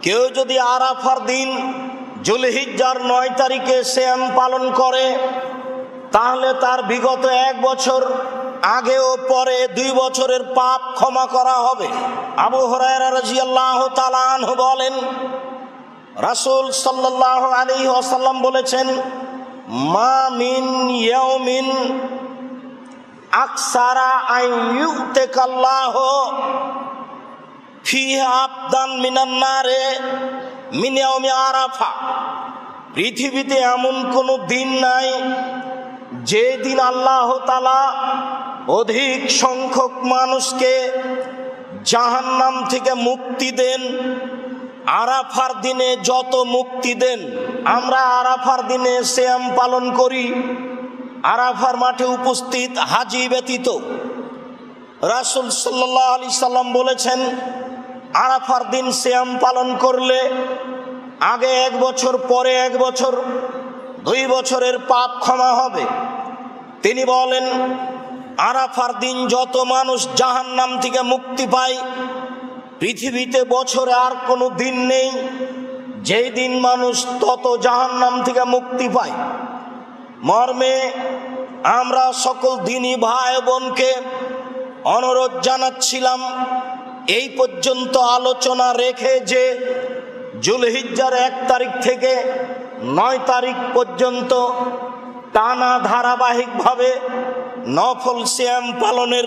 কেউ যদি আরাফার দিন যুলহিজ্জার 9 তারিখে সিয়াম পালন করে তাহলে তার বিগত 1 বছর আগে ও পরে 2 বছরের পাপ ক্ষমা করা হবে। আবু হুরায়রা রাদিয়াল্লাহু তাআলা আনহু বলেন, রাসূল সাল্লাল্লাহু আলাইহি ওয়াসাল্লাম বলেছেন, মা মিন ইয়াউমিন আকসারা আইয়ুতিকাল্লাহু ফিহা আবদান মিনান নারে মিন ইয়াউমি আরাফা। পৃথিবীতে এমন কোনো দিন নাই যে দিন আল্লাহ তাআলা অধিক সংখ্যক মানুষকে জাহান্নাম থেকে মুক্তি দেন। আরাফার দিনে যত মুক্তি দেন, আমরা আরাফার দিনে সিয়াম পালন করি আরাফার মাঠে উপস্থিত হাজী ব্যতীত। রাসূল সাল্লাল্লাহু আলাইহি সাল্লাম বলেছেন, আরাফার দিন সিয়াম পালন করলে আগে 1 বছর পরে 1 বছর 2 বছরের পাপ ক্ষমা হবে। তিনি বলেন, আরাফার দিন যত মানুষ জাহান্নাম থেকে মুক্তি পায়, পৃথিবীতে বছরে আর কোনো দিন নেই যেই দিন মানুষ তত জাহান্নাম থেকে মুক্তি পায়। মর্মে আমরা সকল দিনী ভাই বোনকে অনুরোধ জানাচ্ছিলাম এই পর্যন্ত আলোচনা রেখে যে যুলহিজ্জার 1 তারিখ থেকে 9 তারিখ পর্যন্ত টানা ধারাবাহিকভাবে নফল সিয়াম পালনের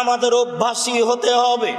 আমাদের অভ্যাসী হতে হবে।